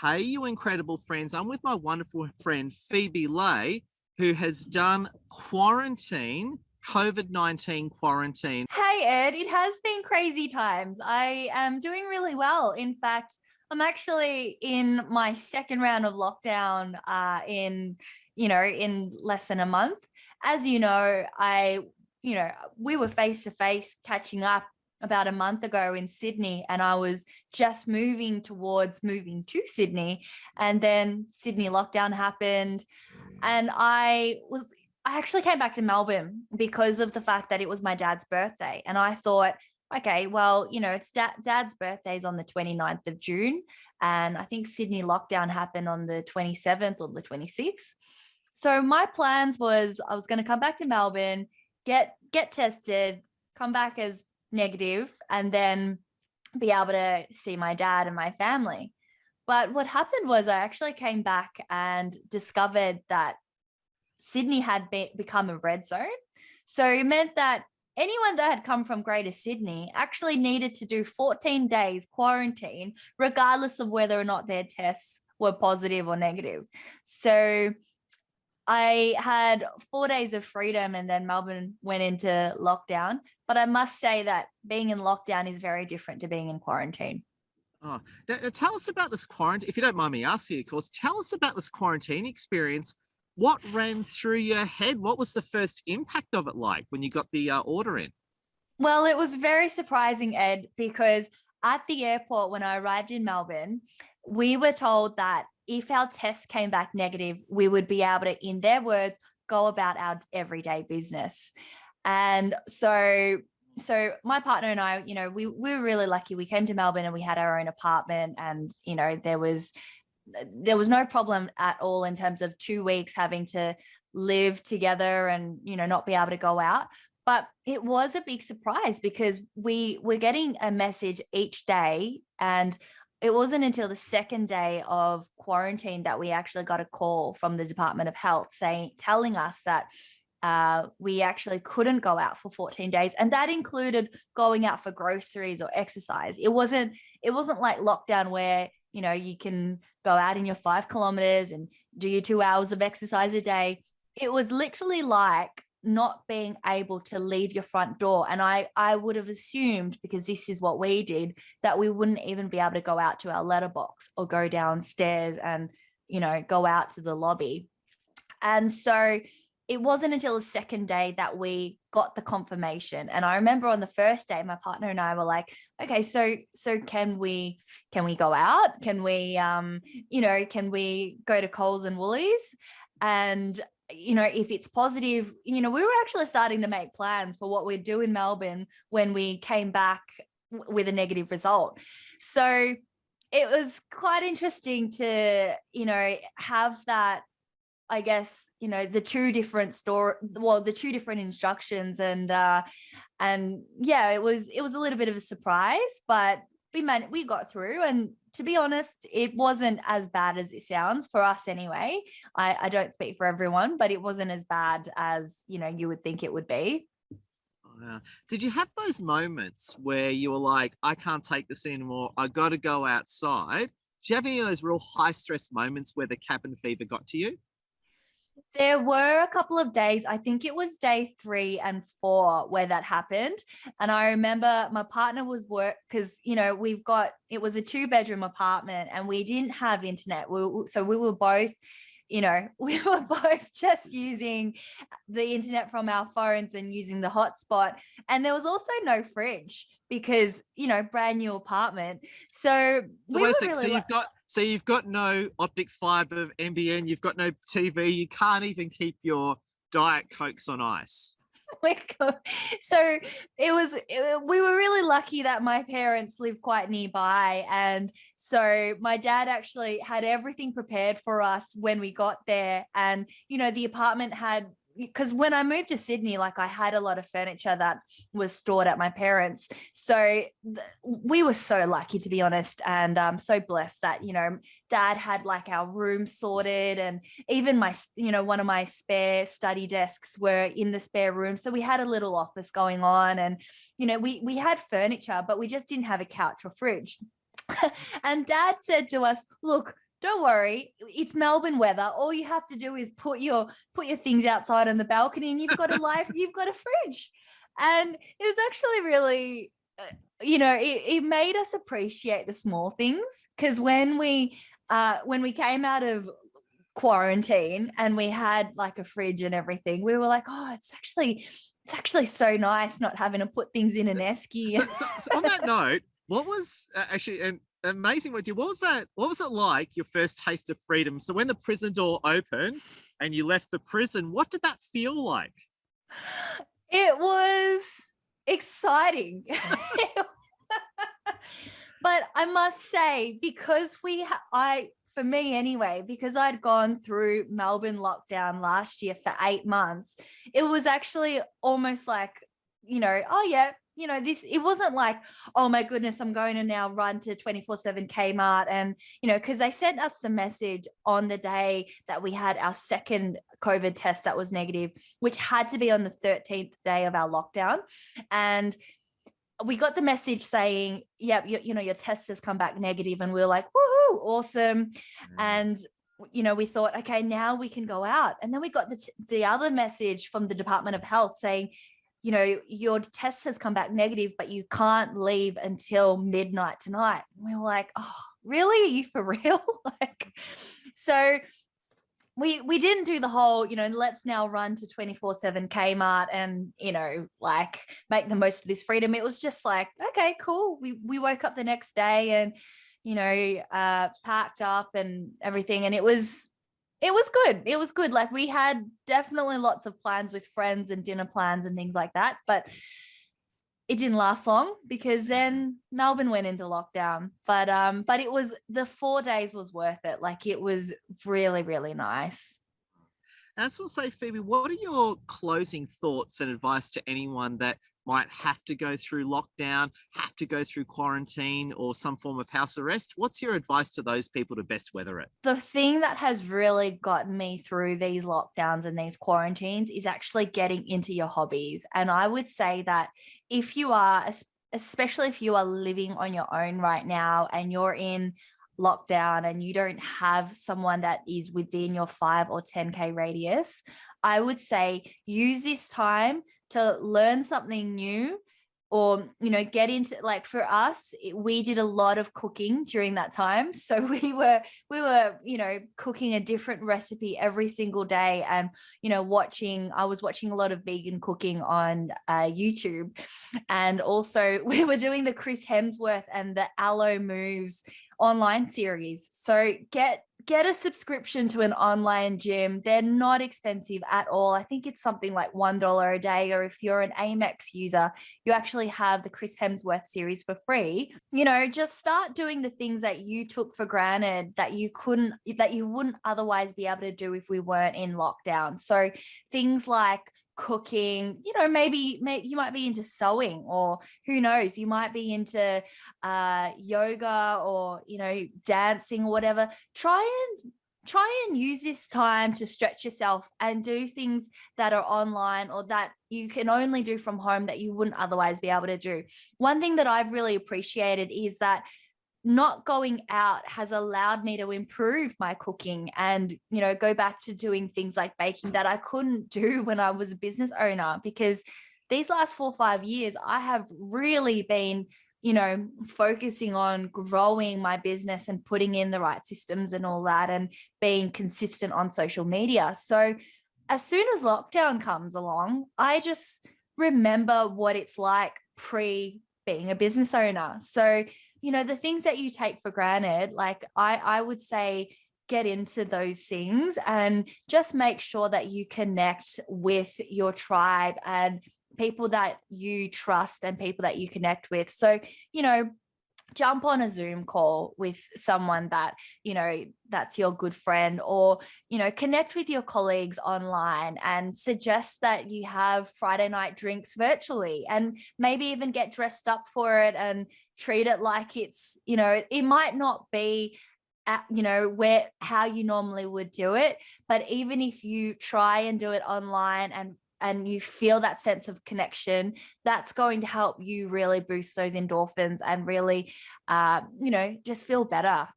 Hey, you incredible friends. I'm with my wonderful friend Phoebe Lay, who has done quarantine, COVID-19 quarantine. Hey Ed, it has been crazy times. I am doing really well. In fact, I'm actually in my second round of lockdown in less than a month. As you know, you know, we were face to face catching up about a month ago in Sydney, and I was just moving to Sydney, and then Sydney lockdown happened, and I actually came back to Melbourne because of the fact that it was my dad's birthday. And I thought, okay, well, it's dad's birthday's on the 29th of June. And I think Sydney lockdown happened on the 27th or the 26th. So my plans was I was going to come back to Melbourne, get tested, come back as negative, and then be able to see my dad and my family. But what happened was I actually came back and discovered that Sydney had become a red zone. So it meant that anyone that had come from Greater Sydney actually needed to do 14 days quarantine, regardless of whether or not their tests were positive or negative. So I had 4 days of freedom, and then Melbourne went into lockdown. But I must say that being in lockdown is very different to being in quarantine. Oh, now tell us about this quarantine. If you don't mind me asking, of course, tell us about this quarantine experience. What ran through your head? What was the first impact of it like when you got the order in? Well, it was very surprising, Ed, because at the airport when I arrived in Melbourne, we were told that if our test came back negative, we would be able to, in their words, go about our everyday business. And so my partner and I, we were really lucky. We came to Melbourne and we had our own apartment, and there was no problem at all in terms of 2 weeks having to live together and not be able to go out. But it was a big surprise because we were getting a message each day, and it wasn't until the second day of quarantine that we actually got a call from the Department of Health telling us that we actually couldn't go out for 14 days, and that included going out for groceries or exercise. It wasn't like lockdown where you can go out in your 5 kilometers and do your 2 hours of exercise a day. It was literally like not being able to leave your front door. And I would have assumed, because this is what we did, that we wouldn't even be able to go out to our letterbox or go downstairs and go out to the lobby. And so it wasn't until the second day that we got the confirmation. And I remember on the first day, my partner and I were like, okay, so can we go out? Can we go to Coles and Woolies? And if it's positive, we were actually starting to make plans for what we'd do in Melbourne when we came back with a negative result. So it was quite interesting to, have that, I guess, the two different the two different instructions, and yeah, it was a little bit of a surprise, but we got through. And to be honest, it wasn't as bad as it sounds for us anyway. I don't speak for everyone, but it wasn't as bad as you would think it would be. Yeah. Did you have those moments where you were like, I can't take this anymore. I got to go outside? Do you have any of those real high stress moments where the cabin fever got to you? There were a couple of days, I think it was day 3 and 4 where that happened. And I remember my partner was because, it was a 2-bedroom apartment and we didn't have internet. So we were both, we were both just using the internet from our phones and using the hotspot. And there was also no fridge because, brand new apartment. So So we wait a were sec. really, You've got no optic fiber NBN. You've got no TV. You can't even keep your Diet Cokes on ice. so we were really lucky that my parents live quite nearby, and so my dad actually had everything prepared for us when we got there. And the apartment had, because when I moved to Sydney, like, I had a lot of furniture that was stored at my parents. So we were so lucky, to be honest, and so blessed that dad had like our room sorted, and even one of my spare study desks were in the spare room. So we had a little office going on, and we had furniture, but we just didn't have a couch or fridge. And dad said to us, look, don't worry, it's Melbourne weather. All you have to do is put your things outside on the balcony, and you've got a fridge. And it was actually really, it made us appreciate the small things, because when we came out of quarantine and we had like a fridge and everything, we were like, oh, it's actually so nice not having to put things in an esky. So on that note, what was actually an amazing what was that? What was it like, your first taste of freedom? So when the prison door opened and you left the prison, what did that feel like? It was exciting. But I must say, because for me anyway, because I'd gone through Melbourne lockdown last year for 8 months, it was actually almost like, oh yeah, it wasn't like, oh my goodness, I'm going to now run to 24/7 Kmart. And, because they sent us the message on the day that we had our second COVID test that was negative, which had to be on the 13th day of our lockdown. And we got the message saying, yep, your test has come back negative. And we were like, woohoo, awesome. And we thought, okay, now we can go out. And then we got the other message from the Department of Health saying, your test has come back negative, but you can't leave until midnight tonight. And we were like, oh, really? Are you for real? So we didn't do the whole, let's now run to 24/7 Kmart and, make the most of this freedom. It was just like, okay, cool. We woke up the next day and, packed up and everything. And it was good. It was good. Like, we had definitely lots of plans with friends and dinner plans and things like that, but it didn't last long because then Melbourne went into lockdown. But it was, the 4 days was worth it. Like, it was really, really nice. As we'll say, Phoebe, what are your closing thoughts and advice to anyone that might have to go through lockdown, have to go through quarantine or some form of house arrest? What's your advice to those people to best weather it? The thing that has really gotten me through these lockdowns and these quarantines is actually getting into your hobbies. And I would say that if you are, especially if you are living on your own right now and you're in lockdown and you don't have someone that is within your 5 or 10K radius, I would say use this time to learn something new, or get into, like, for us, we did a lot of cooking during that time. So we were cooking a different recipe every single day. And I was watching a lot of vegan cooking on YouTube. And also we were doing the Chris Hemsworth and the Aloe Moves online series. So get a subscription to an online gym. They're not expensive at all. I think it's something like $1 a day, or if you're an Amex user, you actually have the Chris Hemsworth series for free. Just start doing the things that you took for granted that you wouldn't otherwise be able to do if we weren't in lockdown. So things like cooking, maybe you might be into sewing, or who knows, you might be into yoga, or dancing or whatever. Try and use this time to stretch yourself and do things that are online or that you can only do from home that you wouldn't otherwise be able to do. One thing that I've really appreciated is that not going out has allowed me to improve my cooking and, go back to doing things like baking that I couldn't do when I was a business owner, because these last 4 or 5 years, I have really been, focusing on growing my business and putting in the right systems and all that, and being consistent on social media. So as soon as lockdown comes along, I just remember what it's like pre being a business owner. So the things that you take for granted, like I would say, get into those things and just make sure that you connect with your tribe and people that you trust and people that you connect with. So, jump on a Zoom call with someone that, that's your good friend, or, connect with your colleagues online and suggest that you have Friday night drinks virtually, and maybe even get dressed up for it and treat it like it's, it might not be at, how you normally would do it. But even if you try and do it online and you feel that sense of connection, that's going to help you really boost those endorphins and really, just feel better.